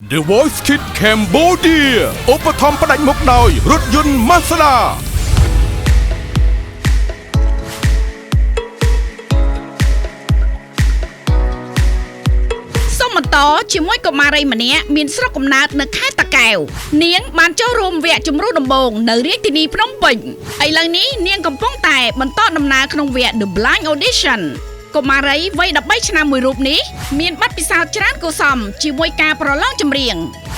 The Voice Kids Cambodia ឧបត្ថម្ភផ្ដាច់មុខដោយរថយន្ត Mazda សូមបន្តជាមួយកុមារីម្នាក់មានស្រុកកំណើតនៅខេត្តតាកែវនាងបានចូលរួមវគ្គជម្រុះដំបូងនៅរាជធានីភ្នំពេញឥឡូវនេះនាងកំពុងតែបន្តដំណើរក្នុងវគ្គ The Blind Audition កុមារីវ័យ13ឆ្នាំមួយរូបនេះមានបទពិសោធន៍ច្រើនគួរសមជាមួយការប្រឡងចម្រៀង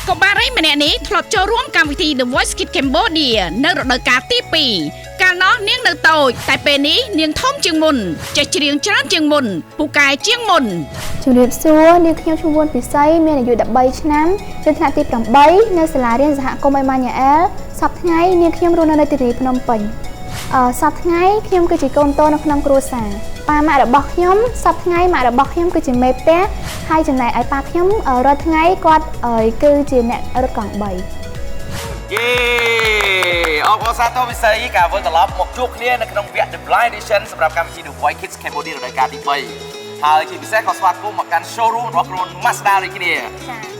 កុមារីម្នាក់នេះធ្លាប់ចូលរួមកម្មវិធី The Voice Kids Cambodia នៅរដូវកាលទី2កាលនោះនាងនៅតូចតែពេលនេះនាងធំជាងមុនចេះច្រៀងច្រើនជាងមុនពូកែជាងមុនជំរាបសួរនាងខ្ញុំឈ្មោះវណ្ណពិសីមានអាយុ13ឆ្នាំជាថ្នាក់ទី8នៅសាលារៀនសហគមន៍អេម៉ាញ៉ាអែលសប្តាហ៍ថ្ងៃនាងខ្ញុំរស់នៅទីភ្នំពេញសប្តាហ៍ថ្ងៃខ្ញុំគឺជាកូនតូចនៅក្នុងគ្រួសារប៉ាម៉ាក់របស់ខ្ញុំសប្តាហ៍ថ្ងៃម៉ាក់របស់ខ្ញុំគឺជាមេផ្ទះហើយចំណែកឯប៉ាខ្ញុំរាល់ថ្ងៃគាត់គឺជាអ្នករត់កង់3យេអរគុណសាទរវិស័យការវិលត្រឡប់មកជួបគ្នានៅក្នុងវគ្គ The Blind Edition សម្រាប់កម្មវិធី The Voice Kids Cambodia រដូវកាលទី3ហើយជាពិសេសក៏ស្វាគមន៍មកកាន់ showroom របស់ក្រុម Mazda ដូចគ្នា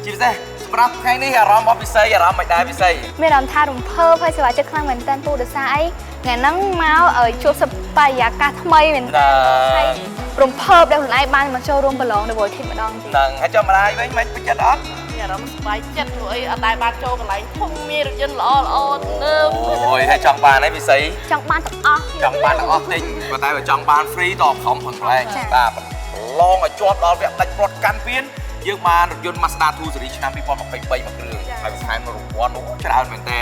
ជាពិសេសសម្រាប់ថ្ងៃនេះអារម្មណ៍របស់វិស័យអារម្មណ៍មិនដែរវិស័យមានអារម្មណ៍ថារំភើបហើយសុខចិត្តខ្លាំងមែនទែនពូដោយសារអីថ្ងៃហ្នឹងមកជួបសិបបរិយាកាសថ្មីមែនតើហើយរំភើបដែលខ្លួនឯងបានមកចូលរួមប្រឡង The Voice Kids ម្ដងទៀតហ្នឹងហើយចាំម្ដាយវិញមិនពេញចិត្តអត់អារម្មណ៍សប្បាយចិត្តព្រោះអីអត់ដែលបានចូលកន្លែងធំមានរថយន្តល្អទំនើបអូយហើយចង់បានអីវិស័យចង់បានទាំងអស់ចង់បានទាំងអស់ទិញប៉ុន្តែបើចង់បាន free តបខំផងផ្លែងបាទឡងឲ្យជាប់ដល់វគ្គដាច់ព្រាត់កាន់ពៀនយើងបានរថយន្ត Mazda 2 Series ឆ្នាំ2023មួយគ្រឿងហើយបន្ថែមរង្វាន់នោះច្រើនមែនតើ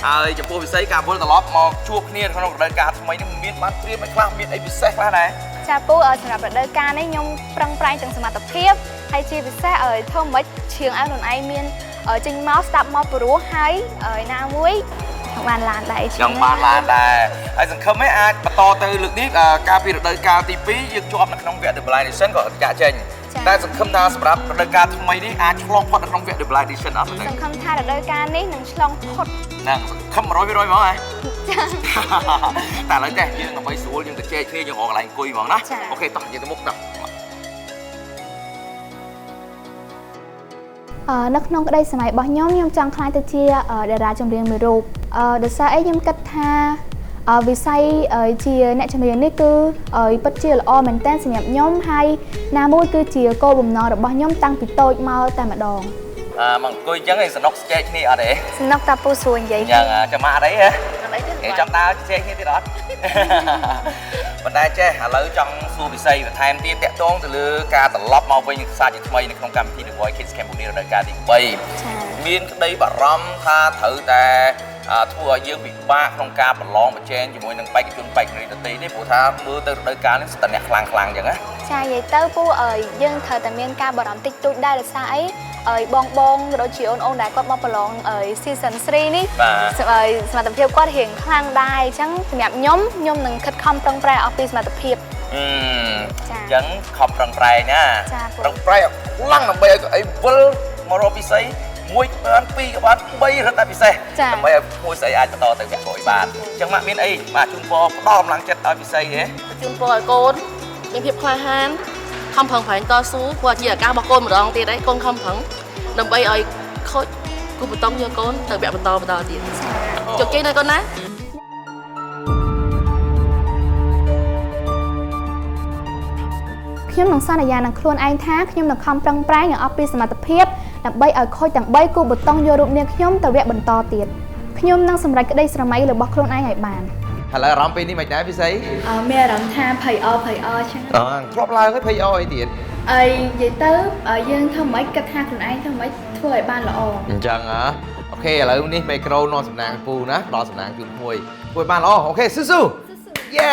ហើយចំពោះវិស័យការវិលត្រឡប់មកជួបគ្នាក្នុងរដូវកាលថ្មីនេះមានបានព្រៀបឲ្យខ្លះមានអីពិសេសខ្លះដែរចាពូសម្រាប់រដូវកាលនេះខ្ញុំប្រឹងប្រែងទាំងសមត្ថភាពហើយជាពិសេសធ្វើមិនជ្រៀងឲ្យខ្លួនឯងមានចេញមកស្ដាប់មកព្រោះហើយណាមួយចង់បានឡានដែរចង់បានឡានដែរហើយសង្ឃឹមឯងអាចបន្តទៅលើកនេះកាលពីរដូវកាលទី2យើងជាប់នៅក្នុងវគ្គ The Blind Edition ក៏ចាក់ចេញតែសង្ឃឹមថាសម្រាប់រដូវកាលថ្មីនេះអាចឆ្លងផុតនៅក្នុងវគ្គ The Blind Edition អត់ទេសង្ឃឹមថារដូវកាលនេះនឹងឆ្លងផុតហ្នឹងសង្ឃឹម 100% ហ្មងហ៎តែឥឡូវទេយើងដើម្បីស្រួលយើងទៅជែកគ្នាយើងរកកន្លែងអង្គុយហ្មងណាអូខេតោះយើងទៅមុខតោះនៅក្នុងក្តីសម័យរបស់ខ្ញុំចង់ខ្លាចទៅជាតារាចម្រៀងមួយរូបដោយសារអីខ្ញុំគិតថាវិស័យជាអ្នកចម្រៀងនេះគឺពិតជាល្អមែនទែនសម្រាប់ខ្ញុំហើយណាមួយគឺជាគោលបំណងរបស់ខ្ញុំតាំងពីតូចមកតែម្ដងមកអង្គុយអញ្ចឹងឯងសនុកស្ជែកគ្នាអត់ទេសនុកតាពូស្រួលនិយាយយ៉ាងចាំមកអត់អីហ៎គេចង់ដើរស្ជែកគ្នាទៀតអត់ប៉ុន្តែចេះឥឡូវចង់សួរវិស័យបន្ថែមទៀតតាក់ទងទៅលើការត្រឡប់មកវិញសាជាថ្មីនៅក្នុងកម្មវិធី The Voice Kids Cambodia រដូវកាលទី3មានក្តីបារម្ភថាត្រូវតែធ្វើឲ្យយើងពិបាកក្នុងការប្រឡងប្រជែងជាមួយនឹងបេក្ខជនបេក្ខនារីដទៃនេះព្រោះថាមើលទៅរដូវកាលនេះស្ទើរអ្នកខ្លាំងអញ្ចឹងណាចានិយាយទៅពូយើងត្រូវតែមានការបារម្ភតិចតួចដែរដោយសារអីបងក៏ដូចជាអូនដែលគាត់មកប្រឡងseason 3នេះសមត្ថភាពគាត់រៀងខ្លាំងដែរអញ្ចឹងសម្រាប់ខ្ញុំនឹងខិតខំប្រឹងប្រែងអស់ពីសមត្ថភាពអញ្ចឹងខំប្រឹងប្រែងណាប្រឹងប្រែងខ្លាំងដើម្បីឲ្យអីវិលមករកពិសី1ក៏បាន2ក៏បាន3រត់តែពិសេសដើម្បីឲ្យមួយស្អីអាចបន្តទៅវគ្គក្រោយបានអញ្ចឹងមកមានអីបាទជូនពរផ្ដល់កម្លាំងចិត្តឲ្យពិសីទេជូនពរឲ្យកូនមានភាពក្លាហានខំប្រឹងប្រែងតស៊ូព្រោះជាឱកាសរបស់កូនម្ដងទៀតហើយកូនខំប្រឹងដើម្បីឲ្យខូចគូបន្តយកកូនទៅវគ្គបន្តទៀតជោគជ័យណាកូនណាខ្ញុំនឹងសន្យានឹងខ្លួនឯងថាខ្ញុំនឹងខំប្រឹងប្រែងឲ្យអស់ពីសមត្ថភាពដើម្បីឲ្យខូចទាំង3គូបតុងយករូបនាងខ្ញុំទៅវគ្គបន្តទៀតខ្ញុំនឹងសម្រេចក្តីស្រមៃរបស់ខ្លួនឯងឲ្យបានឥឡូវអារម្មណ៍ពេលនេះមិនដែរពិសីមានអារម្មណ៍ថាភ័យអចឹងធ្លាប់ឡើងហើយភ័យអអីទៀតនិយាយទៅយើងធ្វើមិនគិតថាខ្លួនឯងធ្វើមិនធ្វើឲ្យបានល្អអញ្ចឹងអូខេឥឡូវនេះមេក្រូនាំសំណាងពូណាផ្ដល់សំណាងជូនមួយធ្វើឲ្យបានល្អអូខេស៊ូយេ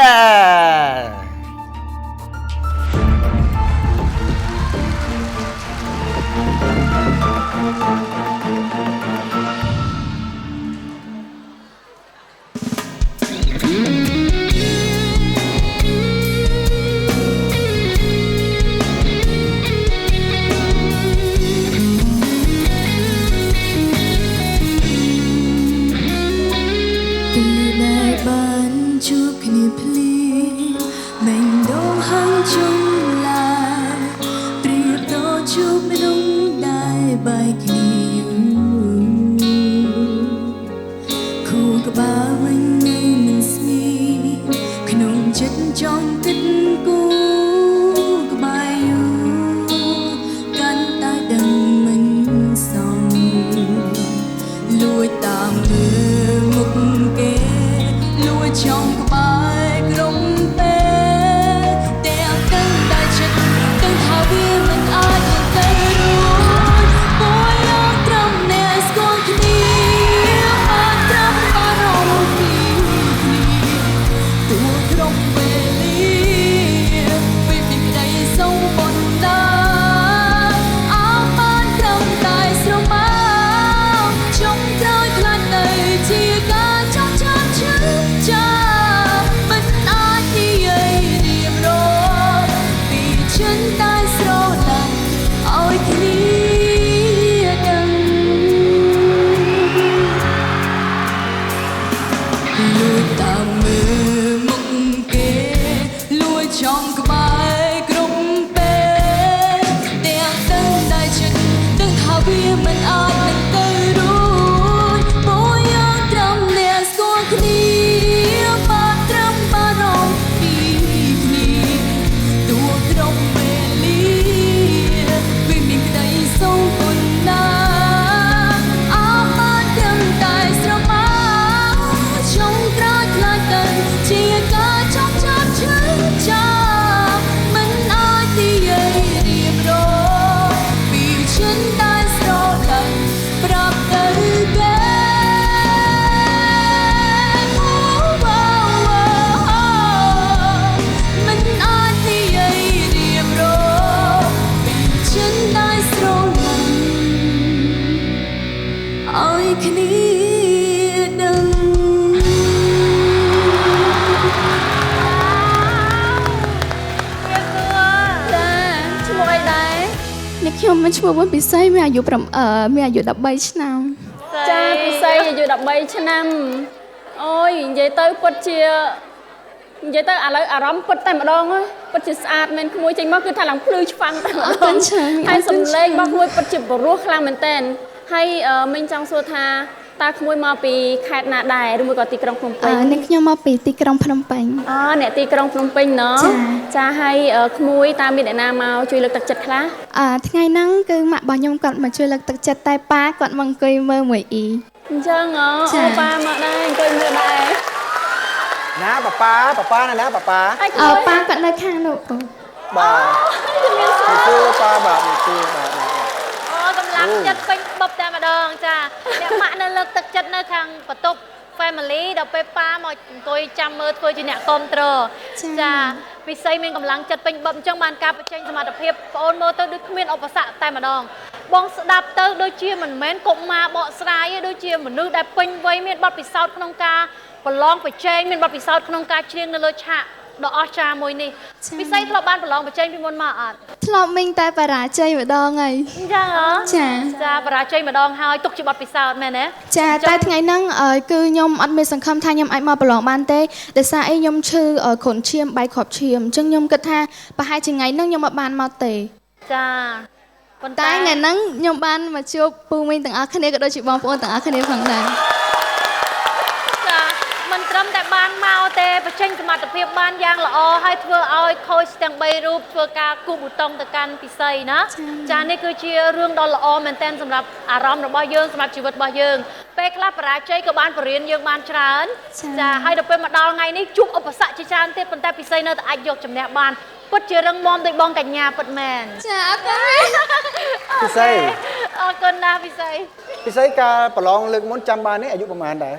បានជួបគ្នាភ្លាមមិន ក្បាលវិញនៅមិនស្មីក្នុងចិត្តចង់គិតគូក្បែរយូរកាន់តែដឹងមិនសមលួចតាមមើលមុខគេលួចចង់ក្បែរក្រុមពេលតែអត់ដឹងតែចិត្តដឹងថាវាមិនអាចទៅរួចពួកយើងត្រឹមអ្នកស្គាល់គ្នាបានត្រឹមបារម្ភពីគ្នាទួក្រុមវេលាពេលពីក្តីសូមបណ្ដាអោបានត្រឹមតែស្រមោលចុងក្រោយខ្លាចទៅជាការចង់ចាំឈឺចាំមិនអាចនិយាយរៀបរាប់ពីចិនតែស្រឡាញ់ឲ្យគ្នាដឹងលួចតាមមើលមុខគេលួចចង់ក្បែរគ្រប់ពេលទាំងដឹងតែចិត្តដឹងថាវាមិនអាចនឹងទៅរួចពួកយើងត្រឹមអ្នកស្គាល់គ្នាបានត្រឹមបារម្ភពីគ្នាទួក្រុមវេលាវាមានក្តីសូមបណ្ណាអោបានត្រឹមតែស្រមោលចុងក្រោយខ្លាចទៅជាការចង់ចាំឈឺចាំមិនអាចនិយាយរៀបរាប់ពីចិនតែស្រឡាញ់ប្រាប់ទៅគេមិនអាចនិយាយរៀបរាប់ពីចិនតែស្រឡាញ់ឲ្យគ្នាដឹង ចាឈ្មោះអីដែរនេះខ្ញុំមានឈ្មោះវិញពិសីមានអាយុមានអាយុ13ឆ្នាំ ចាពិសីអាយុ13ឆ្នាំអូយនិយាយទៅពិតជានិយាយទៅឥឡូវអារម្មណ៍ពិតតែម្ដងពិតជាស្អាតមែនក្មួយចេញមកគឺថាឡើងភ្លឺឆ្វាំងតែម្ដងហើយសំឡេងរបស់ក្មួយពិតជាបរោះខ្លាំងមែនតើហើយមិញចង់សួរថាតើក្មួយមកពីខេត្តណាដែរឬមួយក៏ទីក្រុងភ្នំពេញ នេះខ្ញុំមកពីទីក្រុងភ្នំពេញ អ្នកទីក្រុងភ្នំពេញណ៎ចាហើយក្មួយតើមានអ្នកណាមកជួយលើកទឹកចិត្តខ្លះ ថ្ងៃហ្នឹងគឺម៉ាក់របស់ខ្ញុំគាត់មកជួយលើកទឹកចិត្តតែប៉ាគាត់មកអង្គុយមើលមួយអ៊ី អញ្ចឹងអូប៉ាមកដែរអង្គុយមើលដែរ ណាប៉ាណាប៉ា ប៉ាគាត់នៅខាងនោះពូ បាទនេះគឺប៉ាបាទនេះគឺបាទ កម្លាំងចិត្តពេញបបតែម្ដងចាអ្នកម៉ាក់នៅលើកទឹកចិត្តនៅខាងបន្ទប់ family ដល់ពេលប៉ាមកអង្គុយចាំមើលធ្វើជាអ្នកគ្រប់គ្រងចាពិសីមានកម្លាំងចិត្តពេញបបអញ្ចឹងបានការបញ្ចេញសមត្ថភាពបងអូនមើលទៅដូចគ្មានឧបសគ្គតែម្ដងបងស្ដាប់ទៅដូចជាមិនមែនកុមារបកស្រាយទេដូចជាមនុស្សដែលពេញវ័យមានបទពិសោធន៍ក្នុងការប្រឡងប្រជែងមានបទពិសោធន៍ក្នុងការច្រៀងនៅលើឆាកដ៏អស្ចារ្យមួយនេះពិសីធ្លាប់បានប្រឡងប្រជែងពីមុនមកអត់ ធ្លាប់មិញតែបរាជ័យម្ដងហើយ អញ្ចឹងហ៎ចាបរាជ័យម្ដងហើយទុកជាបទពិសោធន៍មែនទេ ចាតែថ្ងៃហ្នឹងគឺខ្ញុំអត់មានសង្ឃឹមថាខ្ញុំអាចមកប្រឡងបានទេដោយសារអីខ្ញុំឈឺគ្រុនឈាមបែកគ្រាប់ឈាមអញ្ចឹងខ្ញុំគិតថាប្រហែលជាថ្ងៃហ្នឹងខ្ញុំអត់បានមកទេ ចាប៉ុន្តែ ថ្ងៃហ្នឹងខ្ញុំបានមកជួបពូមីងទាំងអស់គ្នាក៏ដូចជាបងប្អូនទាំងអស់គ្នាផងដែរ ចាមិនត្រឹមតែបានមកទេបញ្ចេញសមត្ថភាពបានយ៉ាងល្អហើយធ្វើឲ្យខូចទាំង3រូបធ្វើការគូប៊ូតុងទៅកាន់ពិសីណាចានេះគឺជារឿងដ៏ល្អមែនទែនសម្រាប់អារម្មណ៍របស់យើងសម្រាប់ជីវិតរបស់យើងពេលខ្លះបរាជ័យក៏បានបរៀនយើងបានច្រើនចាហើយដល់ពេលមកដល់ថ្ងៃនេះជួបឧបសគ្គជាច្រើនទៀតប៉ុន្តែពិសីនៅតែអាចយកជំនះបានពិតជារឹងមាំដោយបងកញ្ញាពិតមែនចាអរគុណ ពិសី អរគុណណាស់ពិសី ការប្រឡងលើកមុនចាំបាននេះអាយុប្រហែលដែរ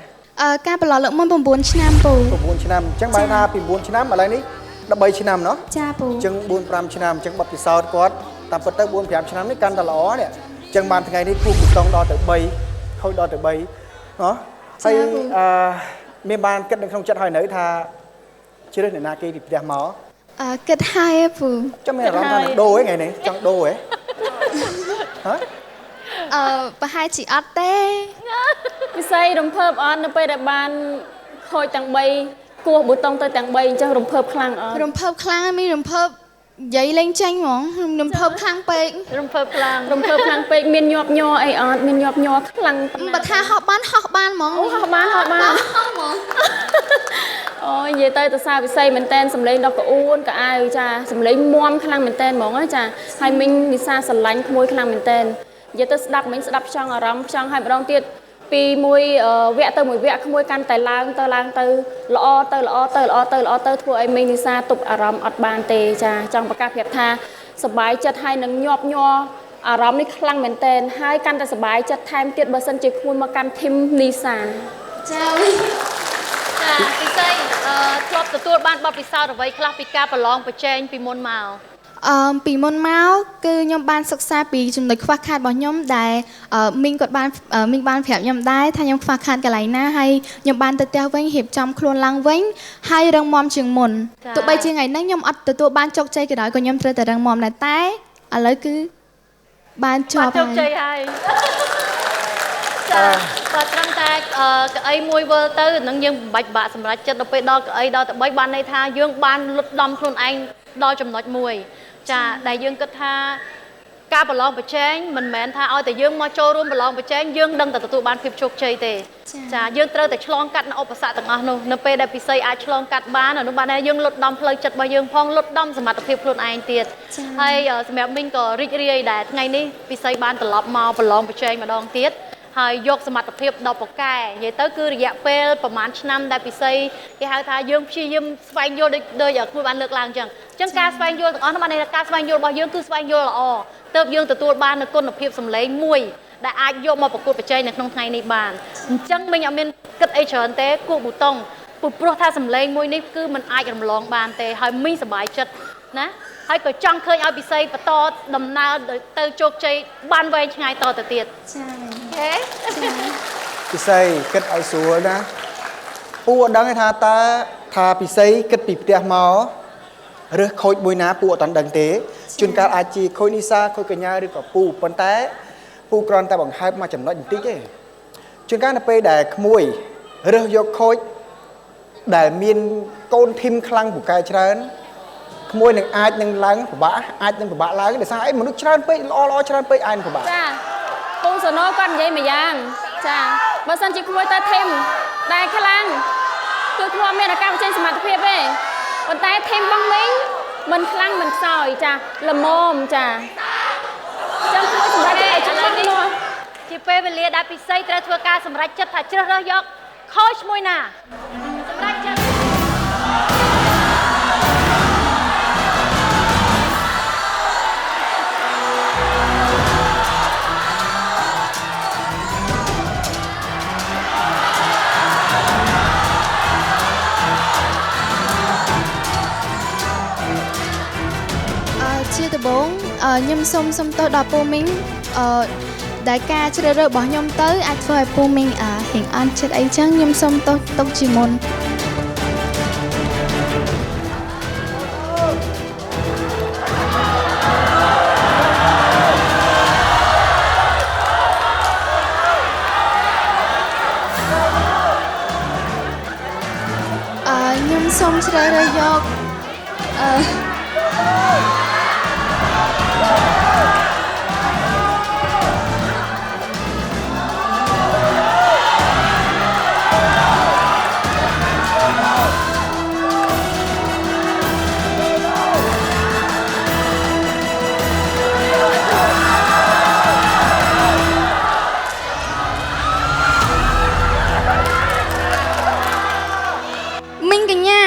ការប្រឡងលើកមុន9ឆ្នាំពូ 9ឆ្នាំអញ្ចឹងបានថាពី9ឆ្នាំឥឡូវនេះ13ឆ្នាំណោះ ចាពូ អញ្ចឹង4 5ឆ្នាំអញ្ចឹងបទពិសោធន៍គាត់តាមពិតទៅ4 5ឆ្នាំនេះកាន់តែល្អនេះអញ្ចឹងបានថ្ងៃនេះគូប៊ូតុងដល់ទៅ3ខូចដល់ទៅ3ណោះហើយមានបានគិតនៅក្នុងចិត្តហើយនៅថាជ្រើសអ្នកណាគេពីផ្ទះមក គិតហើយពូ ចាំមានអារម្មណ៍ថានឹងដូរហ្នឹងថ្ងៃនេះចង់ដូរហ៎ ប្រហែលជាអត់ទេ ពិសីរំភើបអត់នៅពេលដែលបានខូចទាំង3គោះប៊ូតុងទៅទាំង3អញ្ចឹងរំភើបខ្លាំងអត់ រំភើបខ្លាំងមានរំភើប dậy lên tranh mỏng nằm phơi khang pe rung phơi phlang miên nhọp nhò ai ọt miên nhọp nhò khăng bật tha họ ban mỏng họ bán ôi về tới từ xa bị xây mình tên sầm lấy đâu có uốn cả ai cha sầm lấy muam khăng mình tên mỏng á cha hai mình đi xa sầm lánh môi khăng mình tên về tới đập mình đập trong ở rong trong hai bông tiệt pi môi vẽ tới mùi vẽ môi căn tài lang từ lọ tới thua ai mình đi xa tục ở rong ọt bàn tề cha trong bậc cát thaสบายจัดให้นังยอบยออารมณ์นี่คลั่งเหมือนเต้นให้กันแต่สบายจัดไทม์เตียดเบอร์ซันจิคุยมากันทิมนิสาจ้าพี่ใส่ชอบตัวบ้านบอพิซซ่าเอาไว้คลาสปิก้าประลองประเจนปีมนเมาปีมนเมาคือยมบ้านศึกษาปีจนได้ควักขาดบ่ยมได้มิงกดบ้านมิงบ้านแผลยมได้ถ้ายมควักขาดกันไหลหน้าให้ยมบ้านตัวเตี้ยเว้งเห็บจำครวนลังเว้งให้รังมอมจึงมนตัวใบจึงไงนั่งยมอัดตัวบ้านจกใจกันหน่อยก็ยมเจอแต่รังมอมในใต้อะไรคือบ้านจกใจให้ก็ตั้งแต่ไอ้มวยเวอร์เตอร์นั่งยังบัดบะสำหรับจัดเราไปดอกไอ้ดอกแต่ใบบ้านในท่ายื่งบ้านลุดดำครวนไอ้ดอกจำนวนมวยจ้าได้ยื่งก็ท่าการประลองประเจนมันแมนท่าเอาแต่ยื่งมาโจร่วมประลองประเจนยื่งดังแต่ตัวบ้านพิบโชคใจเตะจ้ายื่งเตอร์แต่ฉลองกัดในอุปสรรคต่างๆนู่นไปได้พิเศษอาฉลองกัดบ้านนู่นบ้านในยื่งลุดดำเพลย์จัดใบยื่งพองลุดดำสมัติพิบครวนไอ้เตี้ยให้สมัยมิงก็ริเรียได้ไงนี่พิเศษบ้านตลอดมาประลองประเจนมาดองเตี้ยให้ยกสมรรถภาพดอกปกแก่ยัยเต้คือระยะเปลประมาณชั่วได้ปีเซย์ที่หาทายยืมชี้ยืมสไฟโยโดยอย่างคุยบ้านเลือกลางจังการสไฟโยต่างๆทำไมในการสไฟโยบ่ยืมคือสไฟโยละอ๋อเติบยืมแต่ตัวบ้านในก้นภาพสำเร็จมวยได้อายุมาประกวดประจัยในขนมไทยในบ้านจังไม่อยากเป็นกัดไอเฉินเต้กูบุตรปุบโปรท่าสำเร็จมวยนี่คือมันอาจจะลองบ้านเต้ให้ไม่สบายจัดนะให้ก็จังเคยเอาปีเซย์ประตอดำนาเตอโจกใจบ้านไว้ยังไงต่อแต่เตียดปีไซkếtเอาสัวนะปูดังให้ทาปีไซkếtปีเตียหมอหรือโคยบุยน้าปูตอนดังเตะจนการอาจีโคยนิซาโคยกัญญาหรือกับปูปนแต่ปูกรอนแต่บังคับมาจำนวนอย่างติ๊กจนการไปได้ขโมยหรือยกโคยได้มีนโกนทิมคลังผู้กายเชิญขโมยหนึ่งอาจหนึ่งล้างผู้บ้าอาจหนึ่งผู้บ้าล้างเดี๋ยวสายมนุษย์เชิญไปล้อเชิญไปอาจผู้บ้าปูสโนก่อนยัยไม่ยังจ้าบางสันจิขโมยตาเทมได้ขลังคือขโมยเมตตาการเจนสมาธิเพียบเลยวันตาเทมบังมิ้งมันคลั่งมันซอยจ้าละโมมจ้าจังขโมยสมาธิจะลั่งนัวจีเป้เป็นเลียดาปิไซตระทัวการสำหรับจัดถ่ายเชื่อเรื่องยกโคชมวยน่ะสำหรับจัดជាដំបូងខ្ញុំសូមតោដល់ពូមីងដែលការជ្រើសរើសរបស់ខ្ញុំទៅអាចធ្វើឲ្យពូមីងរៀងអន់ចិត្តអីចឹងខ្ញុំសូមទុកជាមុនខ្ញុំសូមជ្រើសរើសយកមីងកញ្ញា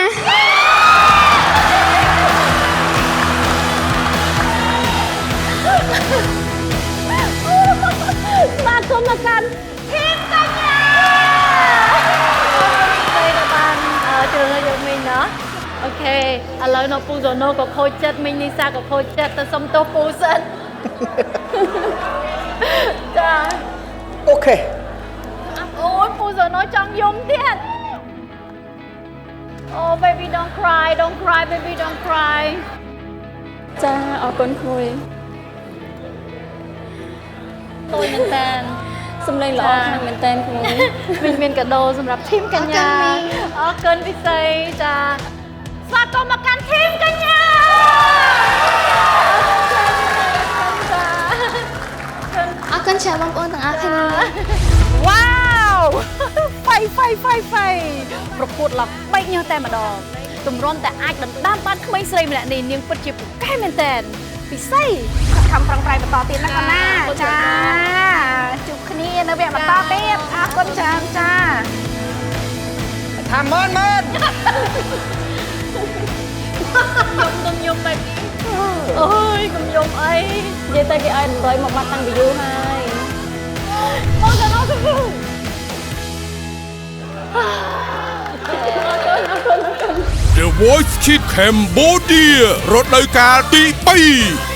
มาคุมกันทีมกันยาเคยกับบ้านเจอเลยยังมิงเนาะโอเคแล้วน้องปูโซโนก็โคชจัดมิงนิซาก็โคชจัดแต่สมโตปูเซนจ้าโอเคโอ้ยปูโซโนจังยมเตี้ยโอ้ baby don't cry baby don't cry จ้าออกคนคุยตัวเงินแตนสำเร็จหรอทางเงินแตนคุยเป็นกระโดสำหรับทีมกันยาเกินพิเศษจ้าฝากกรรมการทีมกันยา គុណច្រើនបងប្អូនទាំងអស់គ្នា វ៉ាវហ្វៃប្រកួតឡើងបែកញើសតែម្ដងទម្រាំតែអាចដណ្ដើមបានក្មេងស្រីម្នាក់នេះនាងពិតជាពូកែមែនតើពិសីខំប្រឹងប្រែងបន្តទៀតណាកូនណាចាជួបគ្នានៅវគ្គបន្តទៀតអរគុណច្រើនចា ថាមើលមើល ខ្ញុំយំបែបនេះអូយកុំយំអី និយាយទៅគេឲ្យ100មកបាត់តាំងពីយូរហើយ អូនទៅនោះទៅ The Voice Kids Cambodia រដូវកាលទី 3